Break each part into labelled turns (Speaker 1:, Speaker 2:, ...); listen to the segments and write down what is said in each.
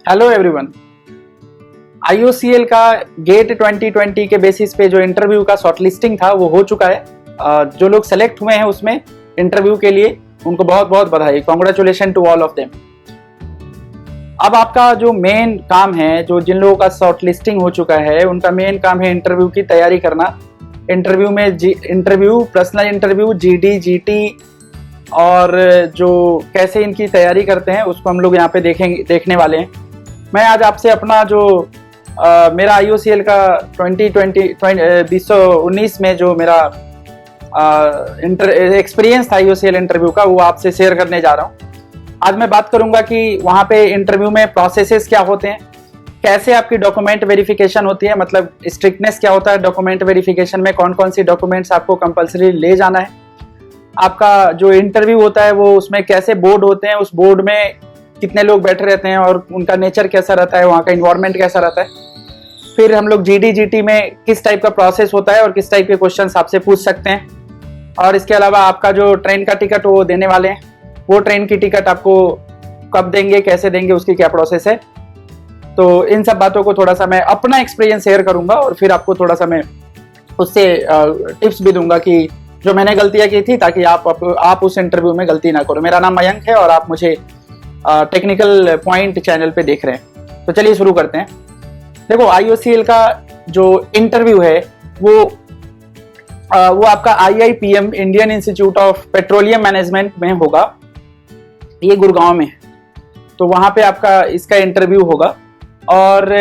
Speaker 1: Hello everyone. IOCL का gate 2020 के basis पे जो इंटरव्यू का शॉर्टलिस्टिंग था वो हो चुका है। जो लोग सेलेक्ट हुए हैं उसमें इंटरव्यू के लिए उनको बहुत बहुत बधाई, congratulation to all of them. अब आपका जो मेन काम है, जो जिन लोगों का शॉर्टलिस्टिंग हो चुका है उनका मेन काम है इंटरव्यू की तैयारी करना। इंटरव्यू में पर्सनल इंटरव्यू, जीडी, जीटी और जो कैसे इनकी तैयारी करते हैं उसको हम लोग यहाँ पे देखने वाले हैं। मैं आज आपसे अपना जो मेरा आईओसीएल का 2019 में जो मेरा एक्सपीरियंस था आईओसीएल इंटरव्यू का, वो आपसे शेयर करने जा रहा हूँ। आज मैं बात करूंगा कि वहाँ पे इंटरव्यू में प्रोसेसेस क्या होते हैं, कैसे आपकी डॉक्यूमेंट वेरिफिकेशन होती है, मतलब स्ट्रिक्टनेस क्या होता है डॉक्यूमेंट वेरिफिकेशन में, कौन कौन सी डॉक्यूमेंट्स आपको कंपलसरी ले जाना है, आपका जो इंटरव्यू होता है वो उसमें कैसे बोर्ड होते हैं, उस बोर्ड में कितने लोग बैठे रहते हैं और उनका नेचर कैसा रहता है, वहाँ का इन्वायरमेंट कैसा रहता है। फिर हम लोग जीडी जीटी में किस टाइप का प्रोसेस होता है और किस टाइप के क्वेश्चंस आपसे पूछ सकते हैं। और इसके अलावा आपका जो ट्रेन का टिकट वो देने वाले हैं, वो ट्रेन की टिकट आपको कब देंगे, कैसे देंगे, उसकी क्या प्रोसेस है। तो इन सब बातों को थोड़ा सा मैं अपना एक्सपीरियंस शेयर करूंगा और फिर आपको थोड़ा सा मैं उससे टिप्स भी दूंगा कि जो मैंने गलतियां की थी ताकि आप उस इंटरव्यू में गलती ना करो। मेरा नाम मयंक है और आप मुझे टेक्निकल पॉइंट चैनल पे देख रहे हैं। तो चलिए शुरू करते हैं। देखो, आईओसीएल का जो इंटरव्यू है वो आपका IIPM, Indian institute of petroleum management में होगा। ये गुड़गांव में है। तो वहाँ पे आपका इसका इंटरव्यू होगा और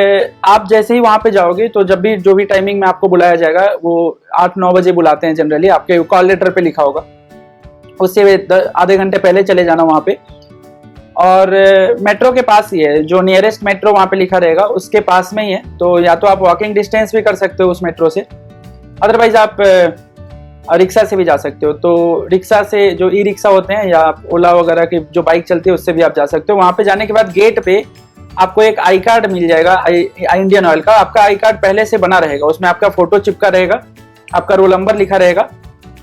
Speaker 1: आप जैसे ही वहाँ पे जाओगे तो जब भी जो भी टाइमिंग में आपको बुलाया जाएगा, वो 8-9 बजे बुलाते हैं जनरली, आपके कॉल लेटर पे लिखा होगा, उससे आधे घंटे पहले चले जाना वहाँ पे। और मेट्रो के पास ही है, जो नियरेस्ट मेट्रो वहाँ पे लिखा रहेगा उसके पास में ही है। तो या तो आप वॉकिंग डिस्टेंस भी कर सकते हो उस मेट्रो से, अदरवाइज आप रिक्शा से भी जा सकते हो। तो रिक्शा से, जो ई रिक्शा होते हैं या ओला वगैरह की जो बाइक चलती है, उससे भी आप जा सकते हो। वहाँ पे जाने के बाद गेट पे आपको एक आई कार्ड मिल जाएगा इंडियन ऑयल का। आपका आई कार्ड पहले से बना रहेगा, उसमें आपका फोटो चिपका रहेगा, आपका रोल नंबर लिखा रहेगा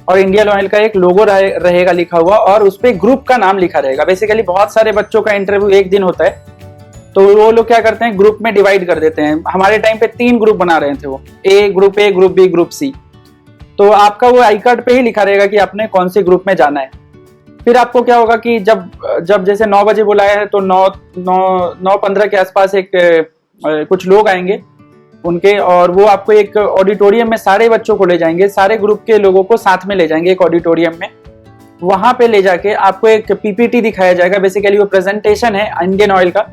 Speaker 1: और इंडियन ऑयल का एक लोगो रहेगा लिखा हुआ और उस पर ग्रुप का नाम लिखा रहेगा। बेसिकली बहुत सारे बच्चों का इंटरव्यू एक दिन होता है, तो वो लोग क्या करते हैं, ग्रुप में डिवाइड कर देते हैं। हमारे टाइम पे 3 ग्रुप बना रहे थे वो, group A, group B, group C. तो आपका वो आई कार्ड पे ही लिखा रहेगा कि आपने कौन से ग्रुप में जाना है। फिर आपको क्या होगा कि जब जैसे 9 बजे बुलाया है तो 9:15 के आसपास कुछ लोग आएंगे उनके, और वो आपको एक ऑडिटोरियम में सारे बच्चों को ले जाएंगे, सारे ग्रुप के लोगों को साथ में ले जाएंगे एक ऑडिटोरियम में। वहां पे ले जाके आपको एक पीपीटी दिखाया जाएगा। बेसिकली वो प्रेजेंटेशन है इंडियन ऑयल का,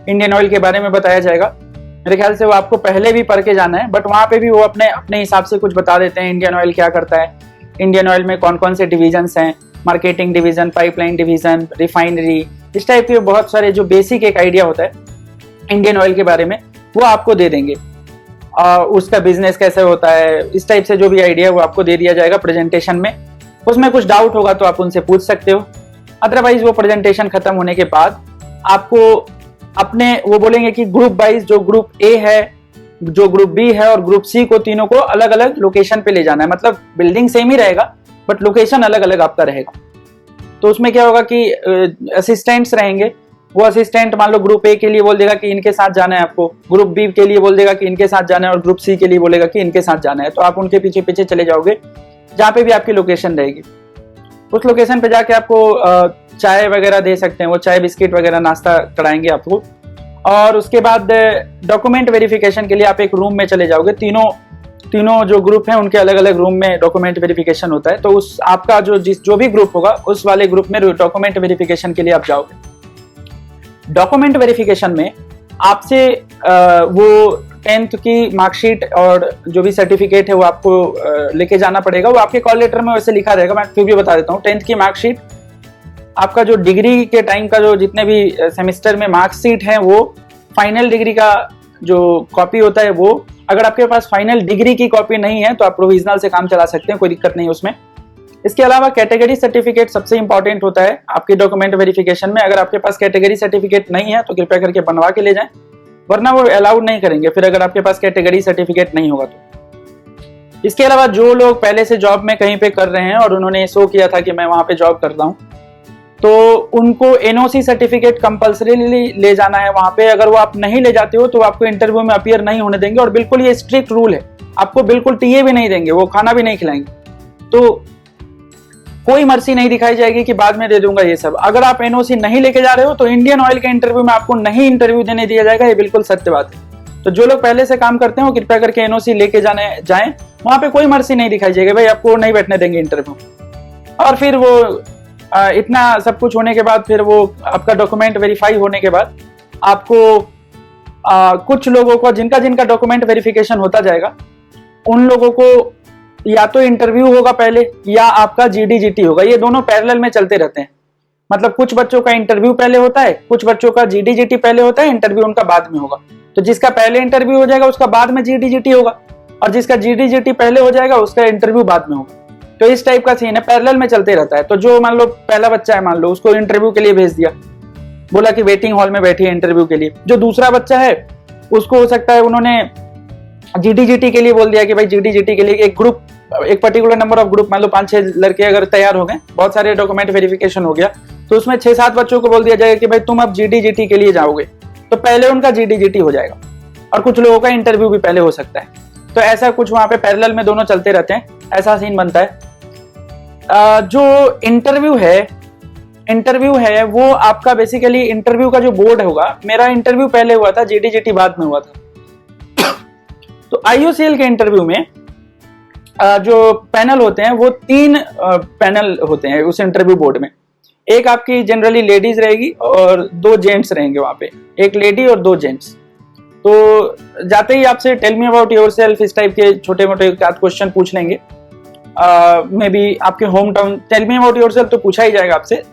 Speaker 1: इंडियन ऑयल के बारे में बताया जाएगा। मेरे ख्याल से वो आपको पहले भी पढ़ के जाना है, बट वहां पे भी वो अपने हिसाब से कुछ बता देते हैं इंडियन ऑयल क्या करता है, इंडियन ऑयल में कौन कौन से डिविजन्स हैं, marketing division, pipeline division, refinery, इस टाइप के बहुत सारे जो बेसिक एक आइडिया होता है इंडियन ऑयल के बारे में वो आपको दे देंगे। उसका बिजनेस कैसे होता है, इस टाइप से जो भी आइडिया वो आपको दे दिया जाएगा प्रेजेंटेशन में। उसमें कुछ डाउट होगा तो आप उनसे पूछ सकते हो। अदरवाइज वो प्रेजेंटेशन खत्म होने के बाद आपको वो बोलेंगे कि ग्रुप वाइज, जो ग्रुप ए है, जो ग्रुप बी है और ग्रुप सी को, तीनों को अलग अलग लोकेशन पे ले जाना है। मतलब बिल्डिंग सेम ही रहेगा बट लोकेशन अलग अलग आपका रहेगा। तो उसमें क्या होगा कि असिस्टेंट्स रहेंगे। वो असिस्टेंट मान लो ग्रुप ए के लिए बोल देगा कि इनके साथ जाना है आपको, ग्रुप बी के लिए बोल देगा कि इनके साथ जाना है और ग्रुप सी के लिए बोलेगा कि इनके साथ जाना है। तो आप उनके पीछे पीछे चले जाओगे जहाँ पे भी आपकी लोकेशन रहेगी। उस लोकेशन पे जाके आपको चाय वगैरह दे सकते हैं, वो चाय बिस्किट वगैरह नाश्ता कराएंगे आपको। और उसके बाद डॉक्यूमेंट वेरिफिकेशन के लिए आप एक रूम में चले जाओगे। तीनों जो ग्रुप हैं उनके अलग अलग रूम में डॉक्यूमेंट वेरिफिकेशन होता है। तो उस आपका जो भी ग्रुप होगा उस वाले ग्रुप में डॉक्यूमेंट वेरिफिकेशन के लिए आप जाओगे। डॉक्यूमेंट वेरिफिकेशन में आपसे वो 10th की मार्कशीट और जो भी सर्टिफिकेट है वो आपको लेके जाना पड़ेगा। वो आपके कॉल लेटर में वैसे लिखा रहेगा, मैं फिर भी बता देता हूँ। 10th की मार्कशीट, आपका जो डिग्री के टाइम का जो जितने भी सेमेस्टर में मार्कशीट है, वो फाइनल डिग्री का जो कॉपी होता है वो। अगर आपके पास फाइनल डिग्री की कॉपी नहीं है तो आप प्रोविजनल से काम चला सकते हैं, कोई दिक्कत नहीं उसमें। इसके अलावा कैटेगरी सर्टिफिकेट सबसे इंपॉर्टेंट होता है आपकी डॉक्यूमेंट वेरिफिकेशन में। अगर आपके पास कैटेगरी सर्टिफिकेट नहीं है तो कृपया करके बनवा के ले जाएं, वरना वो अलाउड नहीं करेंगे फिर अगर आपके पास कैटेगरी सर्टिफिकेट नहीं होगा तो। इसके अलावा जो लोग पहले से जॉब में कहीं पे कर रहे हैं और उन्होंने शो किया था कि मैं वहां पे जॉब करता हूँ, तो उनको एनओसी सर्टिफिकेट कंपल्सरीली ले जाना है वहां पे। अगर वो आप नहीं ले जाते हो तो आपको इंटरव्यू में अपीयर नहीं होने देंगे, और बिल्कुल ये स्ट्रिक्ट रूल है, आपको बिल्कुल टीए भी नहीं देंगे, वो खाना भी नहीं खिलाएंगे। तो कोई मर्जी नहीं दिखाई जाएगी कि बाद में दे दूंगा ये सब। अगर आप एनओसी नहीं लेके जा रहे हो तो इंडियन ऑयल के इंटरव्यू में आपको नहीं इंटरव्यू देने दिया जाएगा, ये बिल्कुल सत्य बात है। तो जो लोग पहले से काम करते हैं वो कृपया करके एनओसी लेके जाएं, वहां पे कोई मर्जी नहीं दिखाई जाएगी, भाई आपको नहीं बैठने देंगे इंटरव्यू। और फिर वो इतना सब कुछ होने के बाद, फिर वो आपका डॉक्यूमेंट वेरीफाई होने के बाद आपको कुछ लोगों को जिनका डॉक्यूमेंट वेरिफिकेशन होता जाएगा, उन लोगों को या तो इंटरव्यू होगा पहले या आपका जीडीजीटी होगा। ये दोनों पैरेलल में चलते रहते हैं। मतलब कुछ बच्चों का इंटरव्यू पहले होता है, कुछ बच्चों का जीडीजीटी पहले होता है, इंटरव्यू उनका बाद में होगा। तो जिसका पहले इंटरव्यू हो जाएगा उसका बाद में जीडीजीटी होगा, और जिसका जीडीजीटी पहले हो जाएगा उसका इंटरव्यू बाद में होगा। तो इस टाइप का सीन है, पैरेलल में चलते रहता है। तो जो मान लो पहला बच्चा है, मान लो उसको इंटरव्यू के लिए भेज दिया, बोला कि वेटिंग हॉल में बैठी है इंटरव्यू के लिए। जो दूसरा बच्चा है उसको हो सकता है उन्होंने जीडीजीटी के लिए बोल दिया कि भाई जीडीजीटी के लिए एक ग्रुप, एक पर्टिकुलर नंबर ऑफ ग्रुप, मान लो 5-6 लड़के अगर तैयार हो गए, बहुत सारे डॉक्यूमेंट वेरिफिकेशन हो गया, तो उसमें 6-7 बच्चों को बोल दिया जाएगा कि भाई तुम अब जीडीजीटी के लिए जाओगे। तो पहले उनका जीडीजीटी हो जाएगा, और कुछ लोगों का इंटरव्यू भी पहले हो सकता है। तो ऐसा कुछ वहां पे पैरेलल में दोनों चलते रहते हैं, ऐसा सीन बनता है। जो इंटरव्यू है वो आपका बेसिकली इंटरव्यू का जो बोर्ड होगा, मेरा इंटरव्यू पहले हुआ था, जीडीजीटी बाद में हुआ था। तो आईयूसीएल के इंटरव्यू में जो पैनल होते हैं वो 3 पैनल होते हैं उस इंटरव्यू बोर्ड में। एक आपकी जनरली लेडीज रहेगी और 2 जेंट्स रहेंगे वहां पे, एक लेडी और 2 जेंट्स। तो जाते ही आपसे टेल मी अबाउट योरसेल्फ इस टाइप के छोटे मोटे क्वेश्चन पूछ लेंगे। मे बी आपके home town, tell me about yourself तो पूछा ही जाएगा आपसे।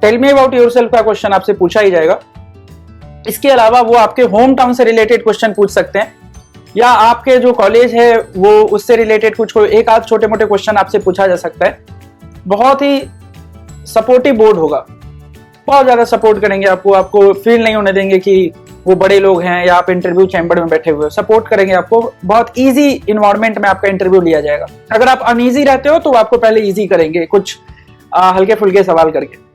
Speaker 1: टेल मी अबाउट योरसेल्फ का क्वेश्चन आपसे पूछा ही जाएगा। इसके अलावा वो आपके होम टाउन से रिलेटेड क्वेश्चन पूछ सकते हैं, या आपके जो कॉलेज है वो उससे रिलेटेड कुछ एक आध छोटे मोटे क्वेश्चन आपसे पूछा जा सकता है। बहुत ही सपोर्टिव बोर्ड होगा, बहुत ज्यादा सपोर्ट करेंगे आपको फील नहीं होने देंगे कि वो बड़े लोग हैं या आप इंटरव्यू चैम्बर में बैठे हुए हो। सपोर्ट करेंगे आपको, बहुत इजी इन्वायरमेंट में आपका इंटरव्यू लिया जाएगा। अगर आप अनईजी रहते हो तो आपको पहले इजी करेंगे, कुछ हल्के फुल्के सवाल करके।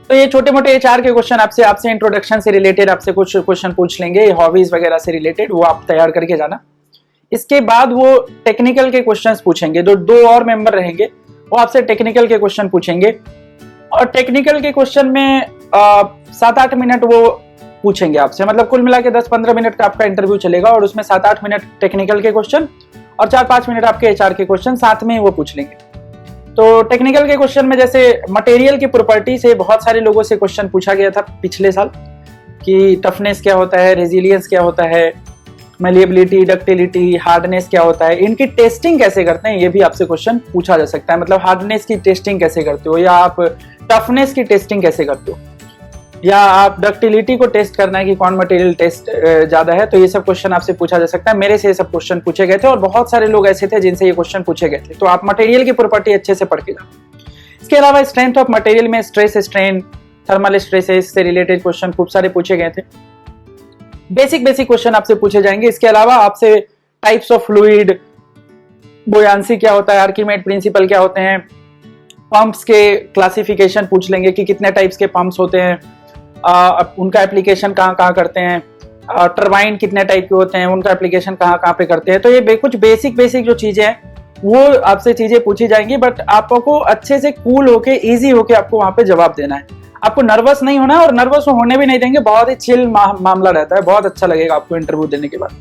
Speaker 1: तो ये छोटे मोटे एचआर के क्वेश्चन आपसे इंट्रोडक्शन से रिलेटेड आपसे कुछ क्वेश्चन पूछ लेंगे, हॉबीज वगैरह से रिलेटेड, वो आप तैयार करके जाना। इसके बाद वो टेक्निकल के क्वेश्चंस पूछेंगे, जो 2 और मेंबर रहेंगे वो आपसे टेक्निकल के क्वेश्चन पूछेंगे। और टेक्निकल के क्वेश्चन में 7-8 मिनट वो पूछेंगे आपसे, मतलब कुल मिला के 10-15 मिनट का आपका इंटरव्यू चलेगा, और उसमें 7-8 मिनट टेक्निकल के क्वेश्चन और 4-5 मिनट आपके एचआर के क्वेश्चन साथ में ही वो पूछ लेंगे। तो टेक्निकल के क्वेश्चन में जैसे मटेरियल की प्रॉपर्टी से बहुत सारे लोगों से क्वेश्चन पूछा गया था पिछले साल, कि टफनेस क्या होता है, रेजिलियंस क्या होता है, मैलिएबिलिटी, डक्टिलिटी, हार्डनेस क्या होता है, इनकी टेस्टिंग कैसे करते हैं, ये भी आपसे क्वेश्चन पूछा जा सकता है। मतलब हार्डनेस की टेस्टिंग कैसे करते हो, या आप टफनेस की टेस्टिंग कैसे करते हो, या आप डक्टिलिटी को टेस्ट करना है कि कौन मटेरियल टेस्ट ज्यादा है। तो ये सब क्वेश्चन आपसे पूछा जा सकता है। मेरे से ये सब क्वेश्चन पूछे गए थे, और बहुत सारे लोग ऐसे थे जिनसे ये क्वेश्चन पूछे गए थे। तो आप मटेरियल की प्रॉपर्टी अच्छे से पढ़ के जाओ। इसके अलावा स्ट्रेंथ ऑफ मटेरियल में स्ट्रेस स्ट्रेन, थर्मल स्ट्रेसेस से रिलेटेड क्वेश्चन खूब सारे पूछे गए थे। बेसिक क्वेश्चन आपसे पूछे जाएंगे। इसके अलावा आपसे टाइप्स ऑफ फ्लूइड, बोयांसी क्या होता है, आर्किमेड प्रिंसिपल क्या होते हैं, पंप्स के क्लासिफिकेशन पूछ लेंगे कि कितने टाइप्स के पंप्स होते हैं, उनका एप्लीकेशन कहाँ करते हैं, टरबाइन कितने टाइप के होते हैं, उनका एप्लीकेशन कहाँ पे करते हैं। तो ये कुछ बेसिक जो चीजें हैं वो आपसे चीजें पूछी जाएंगी, बट आपको अच्छे से कूल होके, इजी होके आपको वहां पे जवाब देना है। आपको नर्वस नहीं होना, और नर्वस होने भी नहीं देंगे, बहुत ही चिल मामला रहता है, बहुत अच्छा लगेगा आपको इंटरव्यू देने के बाद।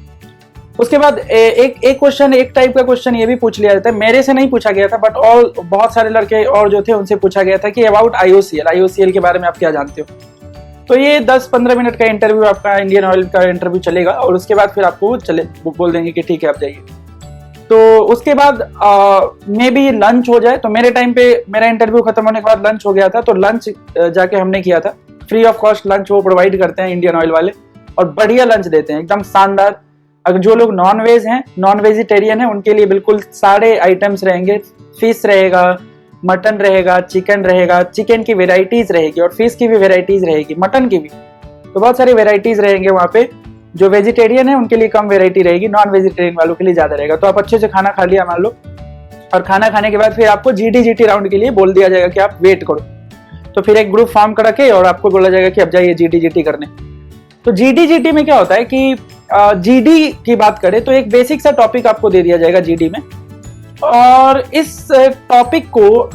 Speaker 1: उसके बाद एक क्वेश्चन, एक टाइप का क्वेश्चन ये भी पूछ लिया जाता है, मेरे से नहीं पूछा गया था, बट और बहुत सारे लड़के और जो थे उनसे पूछा गया था कि अबाउट आईओसीएल के बारे में आप क्या जानते हो। तो ये 10-15 मिनट का इंटरव्यू आपका इंडियन ऑयल का इंटरव्यू चलेगा, और उसके बाद फिर आपको बोल देंगे कि ठीक है आप जाइए। तो उसके बाद मे बी लंच हो जाए। तो मेरे टाइम पे मेरा इंटरव्यू खत्म होने के बाद लंच हो गया था, तो लंच जाके हमने किया था। फ्री ऑफ कॉस्ट लंच वो प्रोवाइड करते हैं इंडियन ऑयल वाले, और बढ़िया लंच देते हैं, एकदम शानदार। अगर जो लोग नॉन वेजिटेरियन है उनके लिए बिल्कुल सारे आइटम्स रहेंगे। फिश रहेगा, मटन रहेगा, चिकन रहेगा, चिकन की वेराइटीज रहेगी, और फिश की भी वेराइटीज रहेगी, मटन की भी। तो बहुत सारी वेराइटीज रहेंगे वहाँ पे, जो वेजिटेरियन है उनके लिए कम वेराइटी रहेगी, नॉन वेजिटेरियन वालों के लिए ज्यादा रहेगा। तो आप अच्छे से खाना खा लिया मान लो, और खाना खाने के बाद फिर आपको GT राउंड के लिए बोल दिया जाएगा कि आप वेट करो। तो फिर एक ग्रुप फॉर्म करा के और आपको बोला जाएगा कि अब जाइए GT करने। तो GT में क्या होता है कि GD की बात करें तो एक बेसिक सा टॉपिक आपको दे दिया जाएगा GD में, और इस टॉपिक को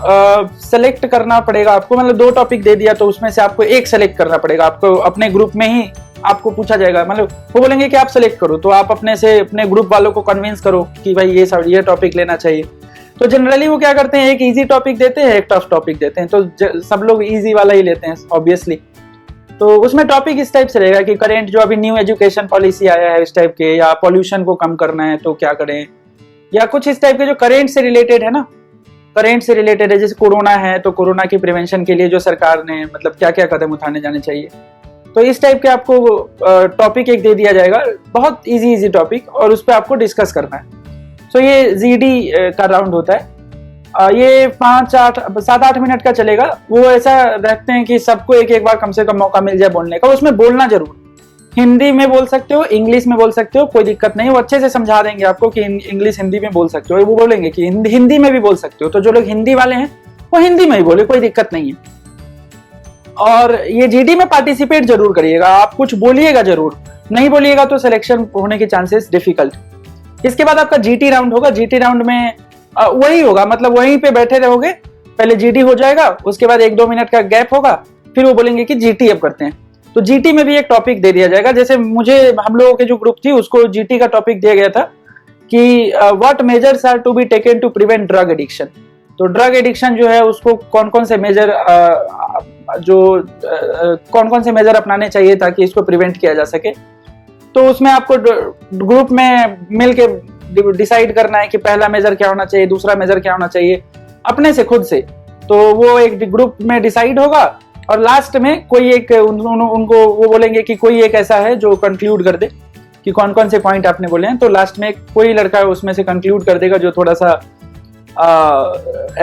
Speaker 1: सेलेक्ट करना पड़ेगा आपको। मतलब 2 टॉपिक दे दिया तो उसमें से आपको एक सेलेक्ट करना पड़ेगा। आपको अपने ग्रुप में ही आपको पूछा जाएगा, मतलब वो बोलेंगे कि आप सेलेक्ट करो, तो आप अपने ग्रुप वालों को कन्विंस करो कि भाई ये टॉपिक लेना चाहिए। तो जनरली वो क्या करते हैं, एक इजी टॉपिक देते हैं, एक टफ टॉपिक देते हैं, तो सब लोग इजी वाला ही लेते हैं ऑब्वियसली। तो उसमें टॉपिक इस टाइप से रहेगा कि करेंट जो अभी न्यू एजुकेशन पॉलिसी आया है इस टाइप के, या पॉल्यूशन को कम करना है तो क्या करें, या कुछ इस टाइप के जो करेंट से रिलेटेड है ना, करेंट से रिलेटेड है। जैसे कोरोना है तो कोरोना की प्रिवेंशन के लिए जो सरकार ने मतलब क्या क्या कदम उठाने जाने चाहिए, तो इस टाइप के आपको टॉपिक एक दे दिया जाएगा, बहुत इजी टॉपिक, और उस पर आपको डिस्कस करना है। तो ये GD का राउंड होता है। ये 7-8 मिनट का चलेगा। वो ऐसा रखते हैं कि सबको एक बार कम से कम मौका मिल जाए बोलने का। उसमें बोलना जरूर, हिंदी में बोल सकते हो, इंग्लिश में बोल सकते हो, कोई दिक्कत नहीं। वो अच्छे से समझा देंगे आपको कि इंग्लिश हिंदी में बोल सकते हो, वो बोलेंगे कि हिंदी में भी बोल सकते हो। तो जो लोग हिंदी वाले हैं वो हिंदी में ही बोले, कोई दिक्कत नहीं है। और ये GD में पार्टिसिपेट जरूर करिएगा, आप कुछ बोलिएगा जरूर, नहीं बोलिएगा तो सिलेक्शन होने के चांसेस डिफिकल्ट। इसके बाद आपका GT राउंड होगा। GT राउंड में वही होगा, मतलब वहीं पे बैठे रहोगे, पहले GD हो जाएगा, उसके बाद 1-2 मिनट का गैप होगा, फिर वो बोलेंगे कि GT अब करते हैं। तो GT में भी एक टॉपिक दे दिया जाएगा। जैसे हम लोगों के जो ग्रुप थी उसको GT का टॉपिक दिया गया था कि what measures are to be taken to prevent drug addiction. तो ड्रग एडिक्शन जो है उसको कौन कौन से मेजर अपनाने चाहिए ताकि इसको प्रिवेंट किया जा सके। तो उसमें आपको ग्रुप में मिलके डिसाइड करना है कि पहला मेजर क्या होना चाहिए, दूसरा मेजर क्या होना चाहिए, अपने से खुद से। तो वो एक ग्रुप में डिसाइड होगा, और लास्ट में कोई एक उनको वो बोलेंगे कि कोई एक ऐसा है जो कंक्लूड कर दे कि कौन कौन से पॉइंट आपने बोले हैं। तो लास्ट में कोई लड़का उसमें से कंक्लूड कर देगा, जो थोड़ा सा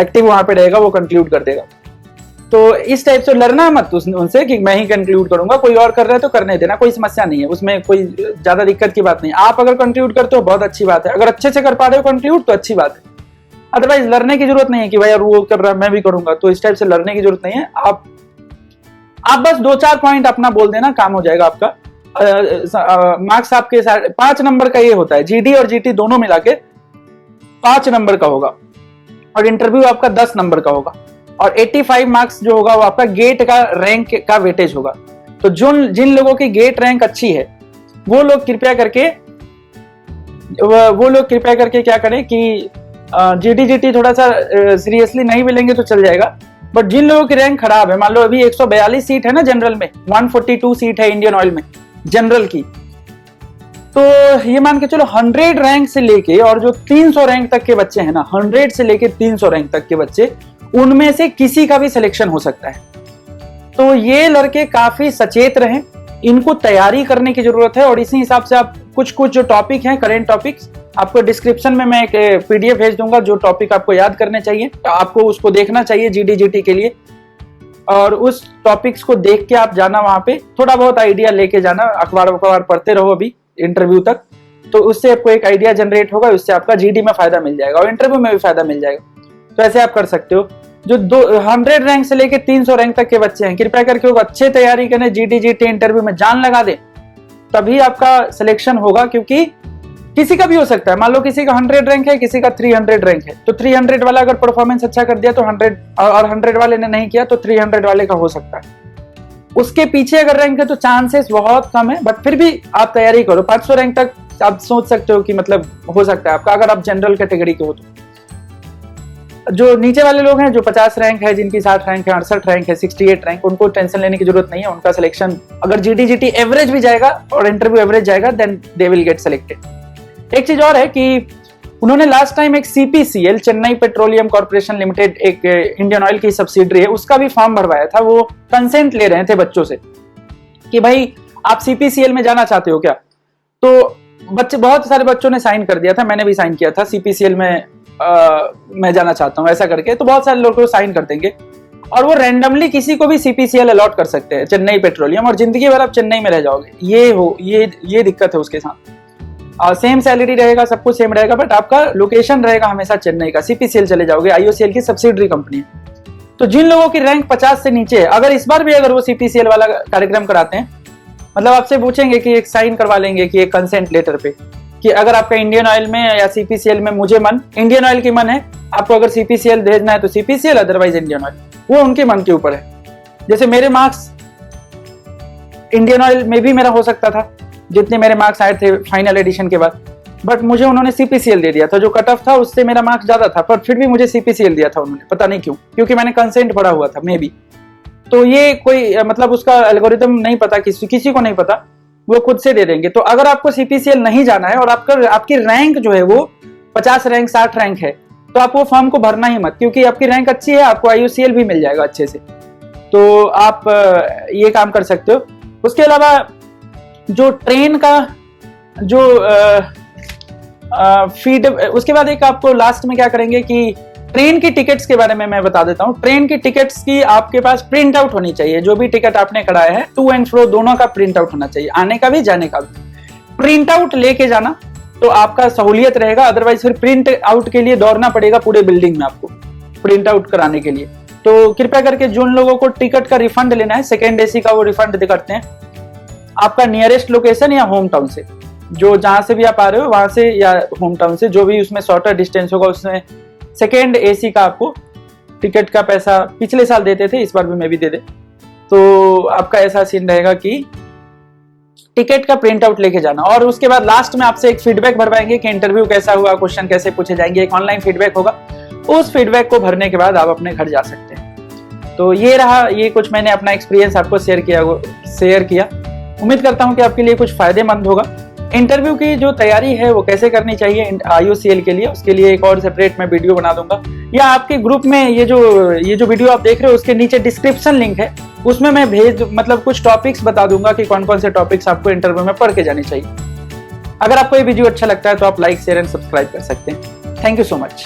Speaker 1: एक्टिव वहां पे रहेगा, वो कंक्लूड कर देगा। तो इस टाइप से लड़ना मत उनसे कि मैं ही कंक्लूड करूंगा, कोई और कर रहा है तो करने देना, कोई समस्या नहीं है, उसमें कोई ज्यादा दिक्कत की बात नहीं। आप अगर कंक्लूड करते हो बहुत अच्छी बात है, अगर अच्छे से कर पा रहे हो कंक्लूड तो अच्छी बात है। अदरवाइज लड़ने की जरूरत नहीं है कि भाई यार वो कर रहा है मैं भी करूंगा, तो इस टाइप से लड़ने की जरूरत नहीं है। आप बस 2-4 पॉइंट अपना बोल देना, काम हो जाएगा आपका। मार्क्स आपके 5 नंबर का ये होता है, GD और GT दोनों मिला के 5 नंबर का होगा, और इंटरव्यू आपका 10 नंबर का होगा, और 85 मार्क्स जो होगा वो आपका गेट का रैंक का वेटेज होगा। तो जिन लोगों की गेट रैंक अच्छी है वो लोग कृपया करके क्या करें कि GT थोड़ा सा सीरियसली नहीं मिलेंगे तो चल जाएगा। बट जिन लोगों की रैंक खराब है, मान लो अभी 142 सीट है ना जनरल में, 142 सीट है इंडियन ऑयल में जनरल की, तो ये मान के चलो 100 रैंक से लेके और जो 300 रैंक तक के बच्चे हैं ना, 100 से लेके 300 रैंक तक के बच्चे, उनमें से किसी का भी सिलेक्शन हो सकता है। तो ये लड़के काफी सचेत रहें, इनको तैयारी करने की जरूरत है। और इसी हिसाब से आप कुछ जो टॉपिक हैं, करेंट टॉपिक्स, आपको डिस्क्रिप्शन में मैं एक PDF भेज दूंगा जो टॉपिक आपको याद करने चाहिए, आपको उसको देखना चाहिए GT के लिए, और उस टॉपिक्स को देख के आप जाना, वहां पे थोड़ा बहुत आइडिया लेके जाना, अखबार पढ़ते रहो अभी इंटरव्यू तक, तो उससे आपको एक आइडिया जनरेट होगा, उससे आपका GD में फायदा मिल जाएगा और इंटरव्यू में भी फायदा मिल जाएगा। तो ऐसे आप कर सकते हो। जो 100 रैंक से लेके 300 रैंक तक के बच्चे हैं, कृपया करके अच्छे तैयारी करें, GT इंटरव्यू में जान लगा दें, तभी आपका सिलेक्शन होगा। क्योंकि किसी का भी हो सकता है, मान लो किसी का 100 रैंक है, किसी का 300 रैंक है, तो 300 वाला अगर परफॉर्मेंस अच्छा कर दिया तो 100, और 100 वाले ने नहीं किया तो 300 वाले का हो सकता है। उसके पीछे अगर रैंक है तो चांसेस बहुत कम है, बट फिर भी आप तैयारी करो। 500 रैंक तक आप सोच सकते हो कि मतलब हो सकता है आपका, अगर आप जनरल कैटेगरी के हो तो। जो नीचे वाले लोग हैं, जो 50 रैंक है, जिनकी 60 रैंक है, 68 रैंक है, 68 रैंक, उनको टेंशन लेने की जरूरत नहीं है। उनका सिलेक्शन अगर GT एवरेज भी जाएगा और इंटरव्यू एवरेज जाएगा, then they will get selected. एक चीज और है कि उन्होंने लास्ट टाइम एक CPCL, Chennai Petroleum Corporation Limited, एक इंडियन ऑयल की सब्सिडरी है, उसका भी फॉर्म भरवाया था। वो कंसेंट ले रहे थे बच्चों से कि भाई आप CPCL में जाना चाहते हो क्या। तो बहुत सारे बच्चों ने साइन कर दिया था, मैंने भी साइन किया था, CPCL में मैं जाना चाहता हूं ऐसा करके। तो बहुत सारे लोग साइन कर देंगे, और वो रैंडमली किसी को भी CPCL अलॉट कर सकते हैं, चेन्नई पेट्रोलियम, और जिंदगी भर आप चेन्नई में रह जाओगे। ये दिक्कत है उसके साथ। सेम सैलरी रहेगा, सब कुछ सेम रहेगा, बट आपका लोकेशन रहेगा हमेशा चेन्नई का। CPCL चले जाओगे, IOCL की सब्सिडरी कंपनी है। तो जिन लोगों की रैंक 50 से नीचे है, अगर इस बार भी अगर वो CPCL वाला कार्यक्रम कराते हैं, मतलब आपसे पूछेंगे कि एक साइन करवा लेंगे कि एक कंसेंट लेटर पे कि अगर आपका इंडियन ऑयल में या CPCL में, मुझे मन इंडियन ऑयल की मन है, आपको अगर CPCL भेजना है तो CPCL, अदरवाइज इंडियन ऑयल, वो उनके मन के ऊपर है। जैसे मेरे मार्क्स इंडियन ऑयल में भी मेरा हो सकता था, जितने मेरे मार्क्स आए थे फाइनल एडिशन के बाद, बट मुझे उन्होंने CPCL दे दिया था। जो कट ऑफ था उससे मेरा मार्क्स ज्यादा था, पर फिर भी मुझे CPCL दिया था उन्होंने, पता नहीं क्यों, क्योंकि मैंने कंसेंट पढ़ा हुआ था मे बी। तो ये कोई मतलब उसका एल्गोरिथम नहीं पता, किसी को नहीं पता, वो खुद से दे देंगे। तो अगर आपको CPCL नहीं जाना है और आपकी रैंक जो है वो 50 रैंक 60 रैंक है, तो आप वो फॉर्म को भरना ही मत, क्योंकि आपकी रैंक अच्छी है, आपको IOCL भी मिल जाएगा अच्छे से। तो आप ये काम कर सकते हो। उसके अलावा जो ट्रेन का जो फीड, उसके बाद एक आपको लास्ट में क्या करेंगे कि ट्रेन की टिकट्स के बारे में मैं बता देता हूँ। ट्रेन की टिकट्स की आपके पास प्रिंट आउट होनी चाहिए। जो भी टिकट आपने कराया है, टू एंड फ्रो दोनों का प्रिंट आउट होना चाहिए, आने का भी जाने का भी। प्रिंट आउट लेके जाना तो आपका सहूलियत रहेगा, अदरवाइज फिर प्रिंट आउट के लिए दौड़ना पड़ेगा पूरे बिल्डिंग में आपको प्रिंट आउट कराने के लिए। तो कृपया करके जिन लोगों को टिकट का रिफंड लेना है, सेकेंड AC का, वो रिफंड करते हैं आपका नियरेस्ट लोकेशन या होम टाउन से, जो जहां से भी आप आ रहे हो वहां से, या होम टाउन से, जो भी उसमें शॉर्टर डिस्टेंस होगा उसमें सेकेंड AC का आपको टिकट का पैसा पिछले साल देते थे, इस बार भी मैं भी दे दे। तो आपका ऐसा सीन रहेगा कि टिकट का प्रिंट आउट लेके जाना। और उसके बाद लास्ट में आपसे एक फीडबैक भरवाएंगे कि इंटरव्यू कैसा हुआ, क्वेश्चन कैसे पूछे जाएंगे, एक ऑनलाइन फीडबैक होगा। उस फीडबैक को भरने के बाद आप अपने घर जा सकते हैं। तो ये रहा, ये कुछ मैंने अपना एक्सपीरियंस आपको शेयर किया। उम्मीद करता हूँ कि आपके लिए कुछ फायदेमंद होगा। इंटरव्यू की जो तैयारी है वो कैसे करनी चाहिए IOCL के लिए, उसके लिए एक और सेपरेट मैं वीडियो बना दूंगा, या आपके ग्रुप में ये जो वीडियो आप देख रहे हो उसके नीचे डिस्क्रिप्शन लिंक है, उसमें मैं मतलब कुछ टॉपिक्स बता दूंगा कि कौन कौन से टॉपिक्स आपको इंटरव्यू में पढ़ के जानी चाहिए। अगर आपको ये वीडियो अच्छा लगता है तो आप लाइक, शेयर एंड सब्सक्राइब कर सकते हैं। Thank you so much.